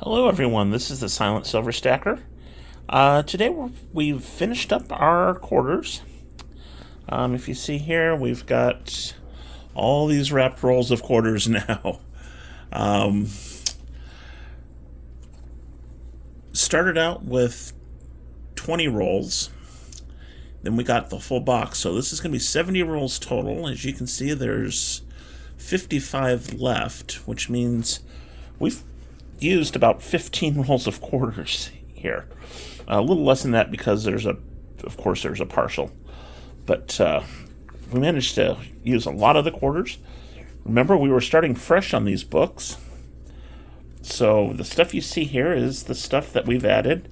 Hello everyone, this is the Silent Silver Stacker. Today we've finished up our quarters. If you see here, we've got all these wrapped rolls of quarters now. Started out with 20 rolls, then we got the full box, so this is going to be 70 rolls total. As you can see, there's 55 left, which means we've used about 15 rolls of quarters here. A little less than that because there's a partial. But we managed to use a lot of the quarters. Remember, we were starting fresh on these books. So the stuff you see here is the stuff that we've added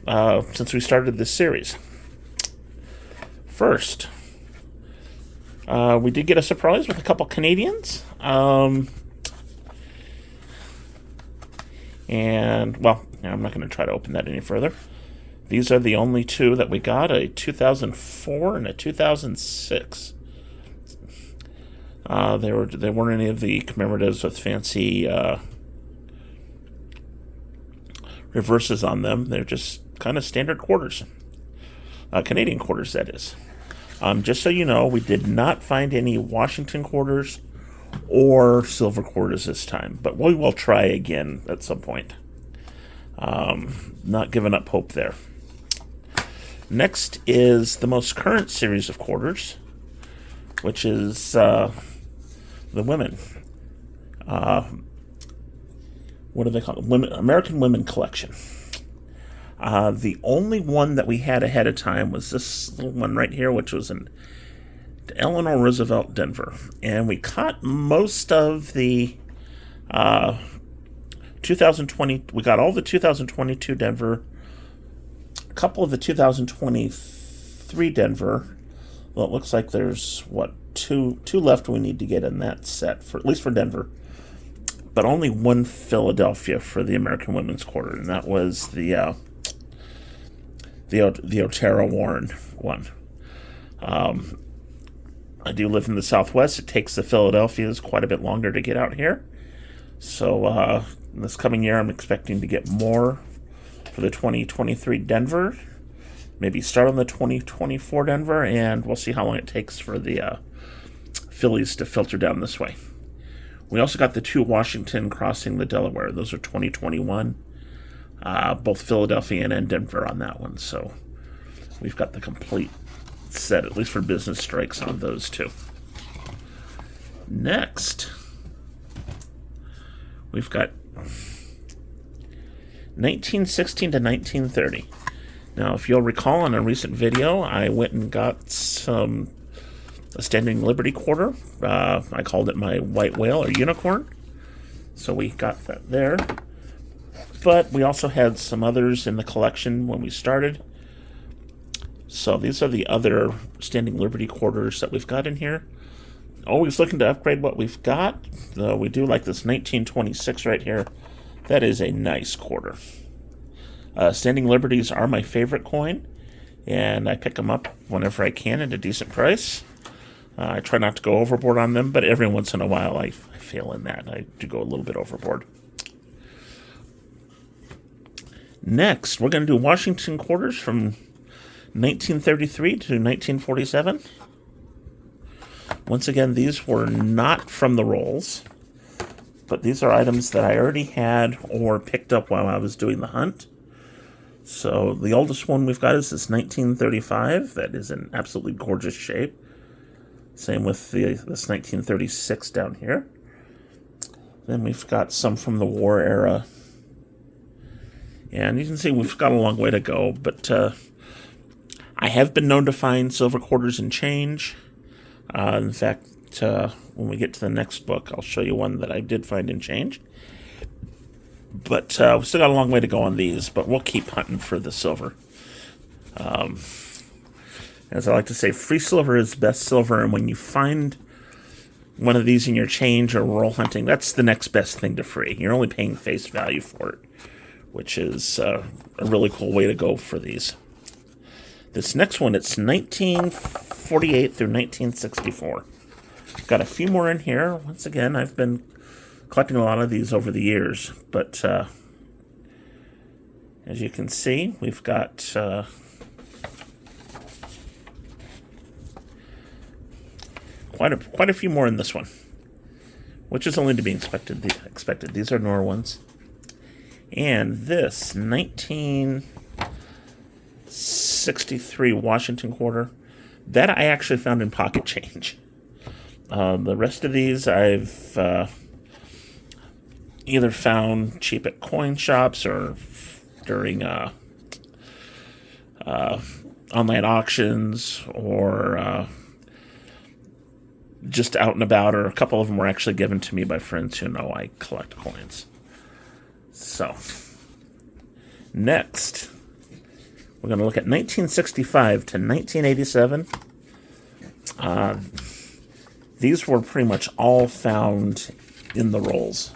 since we started this series. First, we did get a surprise with a couple Canadians. And, well, I'm not going to try to open that any further. These are the only two that we got, a 2004 and a 2006. There weren't any of the commemoratives with fancy reverses on them. They're just kind of standard quarters. Canadian quarters, that is. Just so you know, we did not find any Washington quarters or silver quarters this time, but we will try again at some point. Not giving up hope there. Next is the most current series of quarters, which is the women. What do they call it? American Women Collection. The only one that we had ahead of time was this little one right here, which was an Eleanor Roosevelt Denver, and we caught most of the 2020. We got all the 2022 Denver, a couple of the 2023 Denver. Well, it looks like there's two left we need to get in that set, for at least for Denver, but only one Philadelphia for the American Women's Quarter, and that was the Otero Warren one. I do live in the Southwest. It takes the Philadelphias quite a bit longer to get out here. So this coming year, I'm expecting to get more for the 2023 Denver. Maybe start on the 2024 Denver, and we'll see how long it takes for the Phillies to filter down this way. We also got the two Washington crossing the Delaware. Those are 2021. Both Philadelphia and Denver on that one. So we've got the complete set, at least for business strikes, on those two. Next, we've got 1916 to 1930. Now, if you'll recall, in a recent video, I went and got a Standing Liberty quarter. I called it my white whale or unicorn. So we got that there. But we also had some others in the collection when we started. So these are the other Standing Liberty quarters that we've got in here. Always looking to upgrade what we've got, though we do like this 1926 right here. That is a nice quarter. Standing Liberties are my favorite coin, and I pick them up whenever I can at a decent price. I try not to go overboard on them, but every once in a while I fail in that. I do go a little bit overboard. Next, we're going to do Washington quarters from 1933 to 1947. Once again, these were not from the rolls, but these are items that I already had or picked up while I was doing the hunt. So the oldest one we've got is this 1935. That is in absolutely gorgeous shape. Same with this 1936 down here. Then we've got some from the war era. And you can see we've got a long way to go, but I have been known to find silver quarters and change. In fact, when we get to the next book, I'll show you one that I did find in change. But we've still got a long way to go on these, but we'll keep hunting for the silver. As I like to say, free silver is best silver, and when you find one of these in your change or roll hunting, that's the next best thing to free. You're only paying face value for it, which is a really cool way to go for these. This next one, it's 1948 through 1964. Got a few more in here. Once again, I've been collecting a lot of these over the years, but As you can see, we've got quite a few more in this one, which is only to be expected. These are Knorr ones. And this 1963 Washington quarter, that I actually found in pocket change. The rest of these I've either found cheap at coin shops or during online auctions, or just out and about, or a couple of them were actually given to me by friends who know I collect coins. So, next, we're going to look at 1965 to 1987. These were pretty much all found in the rolls.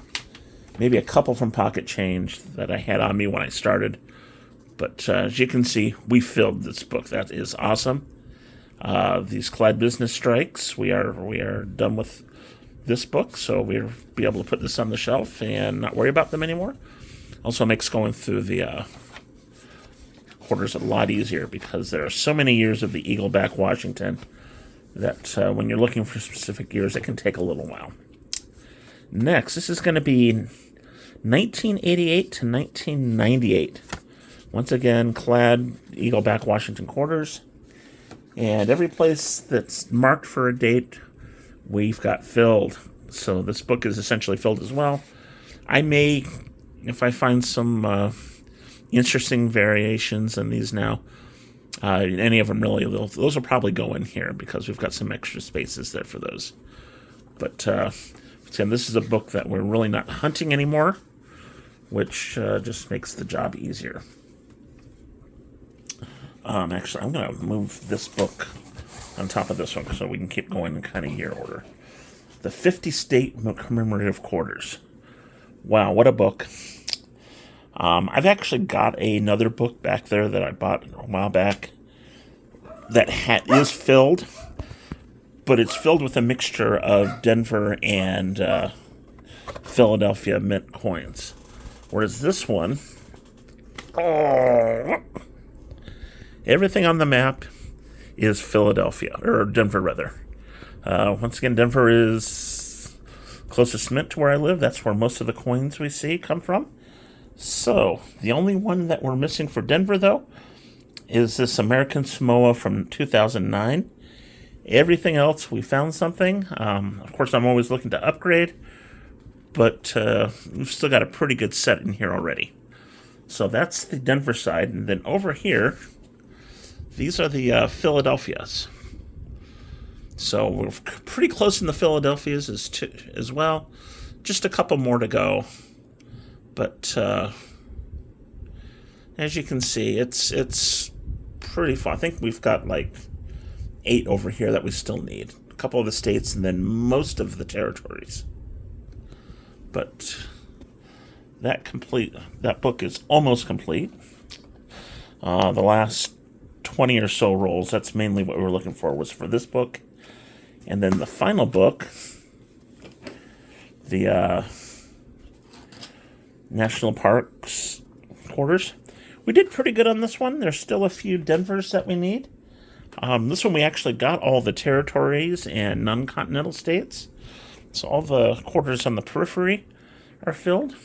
Maybe a couple from pocket change that I had on me when I started. But as you can see, we filled this book. That is awesome. These Clyde Business Strikes, we are done with this book, so we'll be able to put this on the shelf and not worry about them anymore. Also makes going through the quarters a lot easier, because there are so many years of the Eagleback Washington that when you're looking for specific years, it can take a little while. Next, this is going to be 1988 to 1998. Once again, clad Eagleback Washington quarters. And every place that's marked for a date, we've got filled. So this book is essentially filled as well. I may, if I find some interesting variations in these now, any of them really, those will probably go in here, because we've got some extra spaces there for those. But again, this is a book that we're really not hunting anymore, which just makes the job easier. Actually, I'm going to move this book on top of this one so we can keep going in kind of year order. The 50 State Commemorative Quarters. Wow, what a book. I've actually got another book back there that I bought a while back that is filled, but it's filled with a mixture of Denver and Philadelphia mint coins. Whereas this one, everything on the map is Philadelphia, or Denver rather. Once again, Denver is closest mint to where I live. That's where most of the coins we see come from. So, the only one that we're missing for Denver, though, is this American Samoa from 2009. Everything else, we found something. Of course, I'm always looking to upgrade, but we've still got a pretty good set in here already. So that's the Denver side. And then over here, these are the Philadelphias. So we're pretty close in the Philadelphias as well. Just a couple more to go. But as you can see, it's pretty far. I think we've got like 8 over here that we still need. A couple of the states and then most of the territories. But that book is almost complete. The last 20 or so rolls, that's mainly what we were looking for, was for this book. And then the final book, the National Parks quarters. We did pretty good on this one. There's still a few Denvers that we need. This one we actually got all the territories and non-continental states. So all the quarters on the periphery are filled.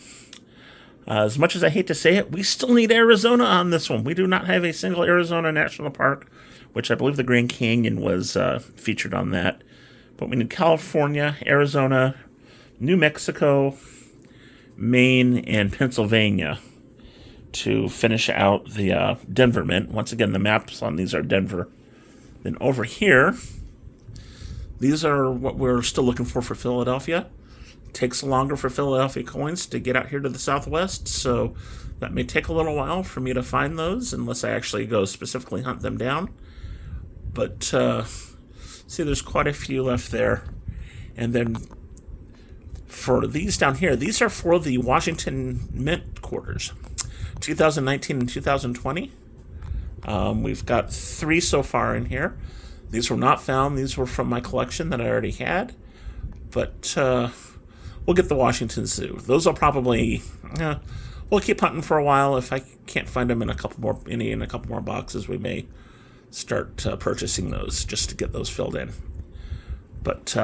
As much as I hate to say it, we still need Arizona on this one. We do not have a single Arizona National Park, which I believe the Grand Canyon was featured on that. But we need California, Arizona, New Mexico, Maine, and Pennsylvania to finish out the Denver Mint. Once again, the maps on these are Denver. Then over here, these are what we're still looking for Philadelphia. It takes longer for Philadelphia coins to get out here to the southwest, so that may take a little while for me to find those, unless I actually go specifically hunt them down. But see, there's quite a few left there. And then for these down here, these are for the Washington Mint quarters, 2019 and 2020. We've got 3 so far in here. These were not found. These were from my collection that I already had. But we'll get the Washington Zoo. Those will probably, we'll keep hunting for a while. If I can't find them in a couple more boxes, we may start purchasing those just to get those filled in. But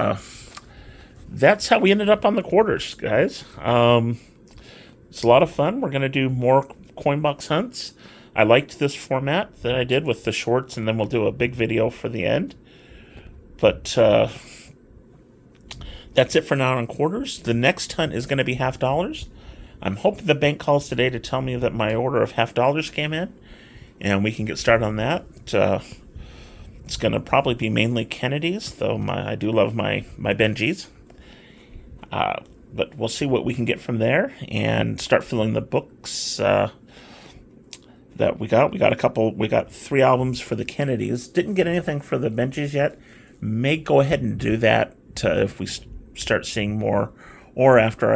that's how we ended up on the quarters, guys. It's a lot of fun. We're going to do more coin box hunts. I liked this format that I did with the shorts, and then we'll do a big video for the end. But that's it for now on quarters. The next hunt is going to be $half. I'm hoping the bank calls today to tell me that my order of $half came in, and we can get started on that. It's going to probably be mainly Kennedy's, though I do love my Benjis. But we'll see what we can get from there and start filling the books that we got. We got 3 albums for the Kennedys. Didn't get anything for the Benjis yet. May go ahead and do that if we start seeing more, or after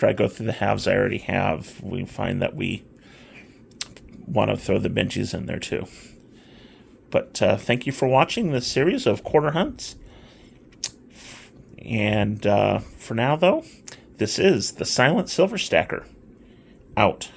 I go through the halves I already have, we find that we want to throw the Benjis in there too. But thank you for watching this series of quarter hunts. And for now, though, this is the Silent Silver Stacker. Out.